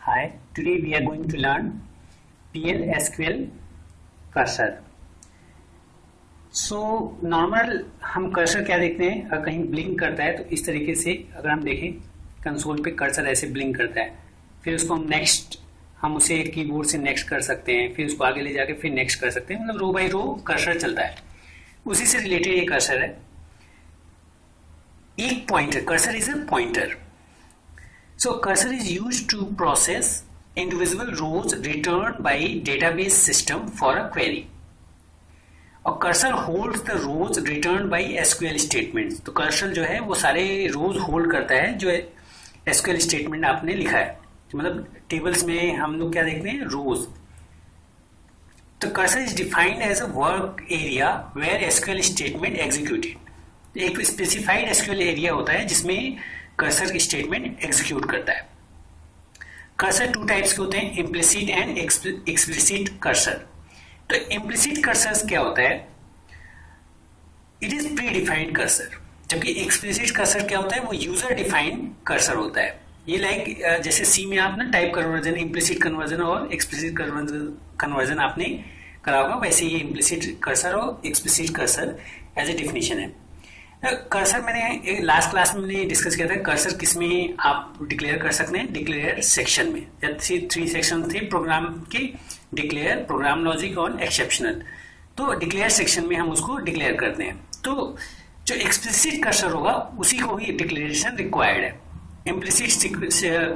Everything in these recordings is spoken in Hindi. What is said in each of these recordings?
Hi, today we are going to learn PL SQL cursor. So normal हम कर्सर क्या देखते हैं, अगर कहीं ब्लिंक करता है तो इस तरीके से अगर हम देखें कंसोल पे कर्सर ऐसे ब्लिंक करता है, फिर उसको हम उसे कीबोर्ड से नेक्स्ट कर सकते हैं, फिर उसको आगे ले जाके फिर नेक्स्ट कर सकते हैं, मतलब रो बाय रो कर्सर चलता है। उसी से रिलेटेड ये कर्सर है। एक pointer, cursor is a pointer. So cursor is used to process individual rows returned by database system for a query. और cursor holds the rows return by SQL statements. तो कर्सर जो है वो सारे रोज होल्ड करता है जो एसक्यूएल स्टेटमेंट आपने लिखा है. तो मतलब टेबल्स में हम लोग क्या देखते हैं, रोज. तो cursor is defined as a work area where SQL statement executed. एक स्पेसिफाइड एसक्यूएल एरिया होता है जिसमें कर्सर की स्टेटमेंट एग्जीक्यूट करता है. कर्सर टू टाइप्स के होते हैं, इम्प्लिसिट एंड एक्सप्लिसिट कर्सर. तो इम्प्लिसिट कर्सर क्या होता है, it is pre defined cursor. जबकि एक्सप्लिसिट कर्सर क्या होता है, वो यूजर डिफाइंड कर्सर होता है. ये लाइक जैसे सी में आप ना टाइप कन्वर्जन, इम्प्लिसिट कन्वर्जन और एक्सप्लिसिट कन्वर्जन आपने करा होगा, वैसे ये इम्प्लिसिट कर्सर और explicit cursor as a definition है. कर्सर मैंने लास्ट क्लास में मैंने डिस्कस किया था, कर्सर किस में आप डिक्लेयर कर सकते हैं, डिक्लेयर सेक्शन में. जैसे 3 सेक्शन थे प्रोग्राम के, डिक्लेयर, प्रोग्राम लॉजिक और एक्सेप्शनल. तो डिक्लेयर सेक्शन में हम उसको डिक्लेयर करते हैं. तो जो एक्सप्लिसिट कर्सर होगा उसी को ही डिक्लेरेशन रिक्वायर्ड है. इम्प्लिसिट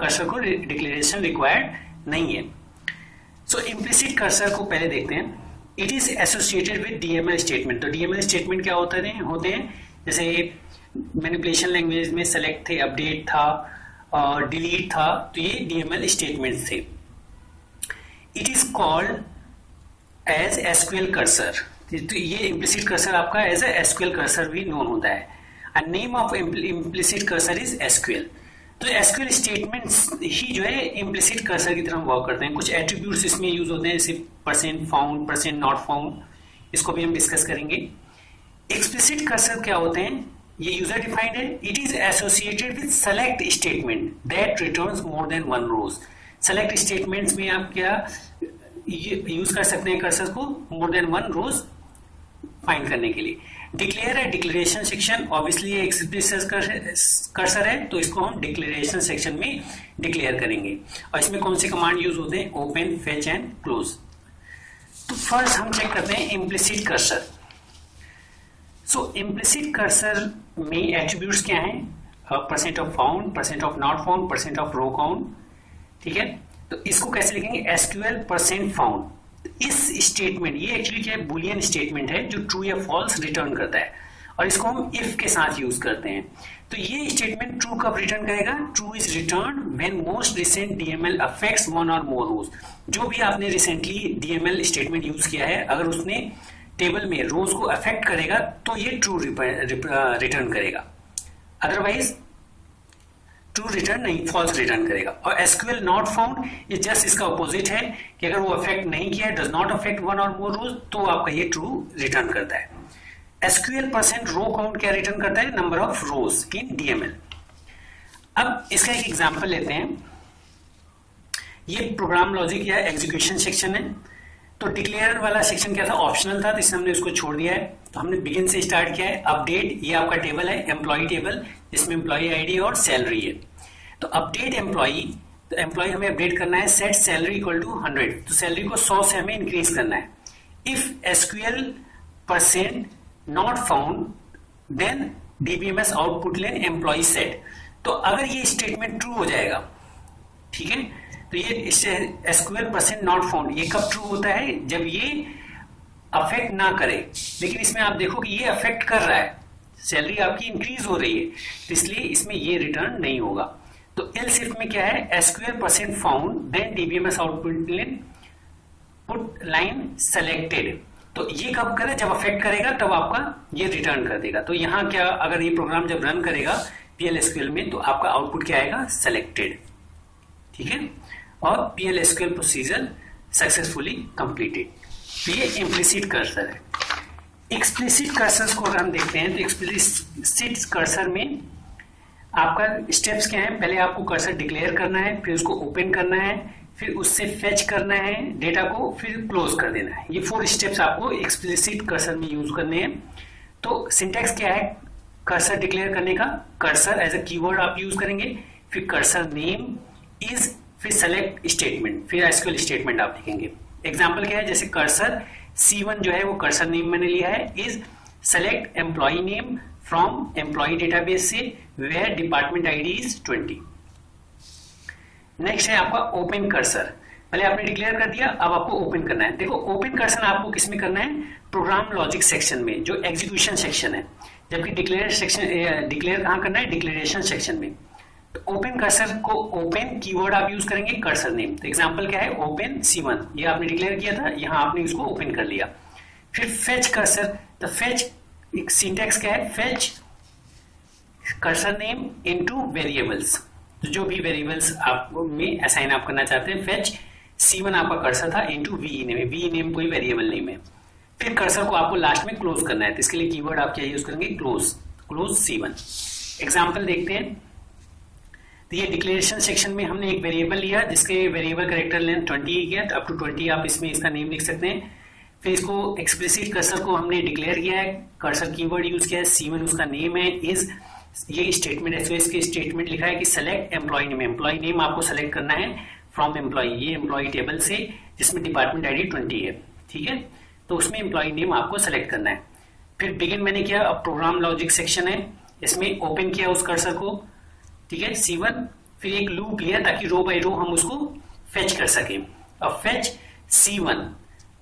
कर्सर को डिक्लेरेशन रिक्वायर्ड नहीं है. सो इम्प्लिसिट कर्सर को पहले देखते हैं. It is associated with DML statement. तो डीएमएल स्टेटमेंट क्या होते हैं, जैसे मैनिपुलेशन लैंग्वेज में सेलेक्ट थे, अपडेट था और डिलीट था, तो ये डीएमएल स्टेटमेंट्स थे. It is called as SQL cursor. तो ये इम्प्लिसिट कर्सर आपका एज एसक्यूएल कर्सर भी नोन होता है. A name of implicit cursor is SQL. तो एसक्यूएल स्टेटमेंट्स ही जो है इम्प्लिसिट कर्सर की तरह वर्क करते हैं. कुछ एट्रीब्यूट्स इसमें यूज होते हैं, जैसे %फाउंड, %नॉट फाउंड, इसको भी हम डिस्कस करेंगे. एक्सप्लिसिट कर्सर क्या होते हैं, ये यूजर डिफाइंड है. It is associated with select statement that returns more than 1 rows. Select statements में आप क्या यूज कर सकते हैं कर्सर को, मोर देन 1 रोज फाइंड करने के लिए. डिक्लेयर है, डिक्लेरेशन सेक्शन. ऑब्वियसली ये एक्सप्लिसिट कर्सर है तो इसको हम डिक्लेरेशन सेक्शन में डिक्लेयर करेंगे. और इसमें कौन से कमांड यूज होते हैं, ओपन, फेच एंड क्लोज. तो फर्स्ट हम चेक करते हैं implicit cursor. So implicit cursor में एट्रीब्यूट्स क्या हैं, %of found, %of not found, %of row count. ठीक है, तो इसको कैसे लिखेंगे, एसक्यूएल %फाउंड. इस स्टेटमेंट, ये एक्चुअली क्या है, बुलियन स्टेटमेंट है जो ट्रू या फॉल्स रिटर्न करता है, और इसको हम इफ के साथ यूज करते हैं. तो ये स्टेटमेंट ट्रू कब रिटर्न करेगा, true is return when most recent DML affects 1 और मोर रोज. जो भी आपने रिसेंटली डीएमएल स्टेटमेंट यूज किया है, अगर उसने टेबल में रोज को अफेक्ट करेगा तो ये ट्रू रिटर्न करेगा. अदरवाइज ट्रू रिटर्न नहीं, फॉल्स रिटर्न करेगा. और एसक्यूएल नॉट फाउंड, ये जस्ट इसका अपोजिट है कि अगर वो अफेक्ट नहीं किया, डज नॉट अफेक्ट 1 और मोर रोज, तो आपका ये ट्रू रिटर्न करता है. एसक्यूएल %रो काउंट क्या रिटर्न करता है, number of rose in DML. अब इसका एक एग्जांपल लेते हैं. ये प्रोग्राम लॉजिक या एग्जीक्यूशन सेक्शन है. तो डिक्लेयर वाला सेक्शन क्या था, ऑप्शनल था, तो इसमें हमने उसको छोड़ दिया है. तो हमने बिगिन से स्टार्ट किया है. अपडेट, ये आपका टेबल है, एम्प्लॉय टेबल, जिसमें एम्प्लॉय आईडी और सैलरी है. तो अपडेट एम्प्लॉय, तो एम्प्लॉय हमें अपडेट करना है, सेट सैलरी इक्वल टू 100. तो सैलरी को 100 से हमें इंक्रीज करना है. If SQL %not found then DBMS output line employ set. तो अगर ये स्टेटमेंट ट्रू हो जाएगा, ठीक है, तो ये एसक्यूएल %नॉट फाउंड ये कब ट्रू होता है, जब ये अफेक्ट ना करे. लेकिन इसमें आप देखो कि ये अफेक्ट कर रहा है, सैलरी आपकी इंक्रीज हो रही है, तो इसलिए इसमें ये रिटर्न नहीं होगा. तो एल्स इफ में क्या है, SQL %found then DBMS output lane put line selected. तो ये कब करे, जब अफेक्ट करेगा तब आपका ये रिटर्न कर देगा. तो यहाँ क्या, अगर ये प्रोग्राम जब रन करेगा पीएल एसक्यूएल में, तो आपका आउटपुट क्या आएगा, सेलेक्टेड. ठीक है, और PL SQL procedure successfully completed. तो ये इम्प्लिसिट कर्सर है. एक्सप्लिसिट कर्सर को अगर हम देखते हैं, तो एक्सप्लिसिट कर्सर में आपका स्टेप्स क्या है, पहले आपको कर्सर डिक्लेयर करना है, फिर उसको ओपन करना है, फिर उससे फेच करना है डेटा को, फिर क्लोज कर देना है। ये 4 स्टेप्स आपको एक्सप्लिसिट कर्सर में यूज करने हैं। तो सिंटैक्स क्या है कर्सर डिक्लेयर करने का, कर्सर एज अ कीवर्ड आप यूज करेंगे, फिर कर्सर नेम इज, फिर सेलेक्ट स्टेटमेंट, फिर एसक्यूएल स्टेटमेंट आप लिखेंगे। एग्जांपल क्या है, जैसे कर्सर C1 जो है वो कर्सर नेम मैंने लिया है, is select employ name from employ database से where department ID is 20। Next है आपका ओपन कर्सर, पहले आपने डिक्लेयर कर दिया, अब आपको ओपन करना है। देखो ओपन कर्सर आपको किसमें करना है, प्रोग्राम लॉजिक सेक्शन में, जो एग्जीक्यूशन सेक्शन है, जबकि डिक्लेयर कहां करना है, डिक्लेरेशन सेक्शन में। तो ओपन कर्सर को ओपन कीवर्ड आप यूज करेंगे, कर्सर नेम। तो एग्जांपल क्या है, ओपन C1, ये आपने डिक्लेयर किया था, यहां आपने इसको ओपन कर लिया। फिर फेच कर्सर, तो फेच एक सिंटैक्स क्या है, fetch cursor name into variables, तो जो भी वेरिएबल्स आप में असाइन आप करना चाहते हैं, फेच C1 आपका कर्सर था into V name, V name कोई वेरिएबल नेम है। फिर कर्सर को आपको लास्ट में क्लोज करना है, तो इसके लिए कीवर्ड आप क्या यूज करेंगे, क्लोज, क्लोज C1। एग्जांपल देखते हैं। तो ये डिक्लेरेशन सेक्शन में हमने एक वेरिएबल लिया जिसके वेरिएबल कैरेक्टर लेंथ 20 गया, तो अप टू 20 आप इसमें इसका नेम लिख सकते हैं। फिर इसको एक्सप्लिसिट कर्सर को हमने डिक्लेयर किया है, कर्सर कीवर्ड यूज किया है, C1 उसका नेम है, इज ये स्टेटमेंट एसओएस के स्टेटमेंट लिखा है कि select employ name, employ name आपको सेलेक्ट करना है फ्रॉम एम्प्लॉय, ये एम्प्लॉय टेबल से जिसमें डिपार्टमेंट आईडी 20 है, ठीक है, तो उसमें एम्प्लॉय नेम आपको सेलेक्ट करना है। फिर बिगिन मैंने किया, अब प्रोग्राम लॉजिक सेक्शन है, इसमें ओपन किया उस कर्सर को, ठीक है C1, फिर एक लूप लिया ताकि रो बाय रो हम उसको फेच कर सकें। अब फेच C1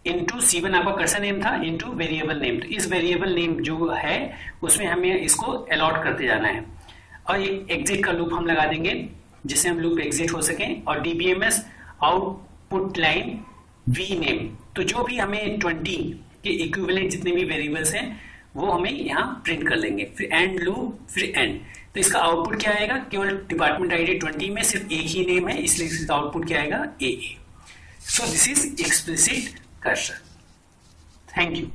इनटू C1 आपका कर्सर नेम था इनटू वेरिएबल नेम, तो इस वेरिएबल नेम जो है उसमें हमें इसको अलॉट करते जाना है, और एक एग्जिट का लूप हम लगा देंगे जिससे हम लूप एग्जिट हो सके, और DBMS output line V name, तो जो भी हमें 20 के इक्विवेलेंट जितने भी वेरिएबल्स हैं वो हमें यहाँ प्रिंट कर लेंगे। फिर एंड लूप, फिर एंड, तो इसका आउटपुट क्या आएगा, केवल डिपार्टमेंट आईडी 20 में सिर्फ एक ही नेम है, इसलिए इसका आउटपुट क्या आएगा, AA। So this is explicit cursor. Thank you.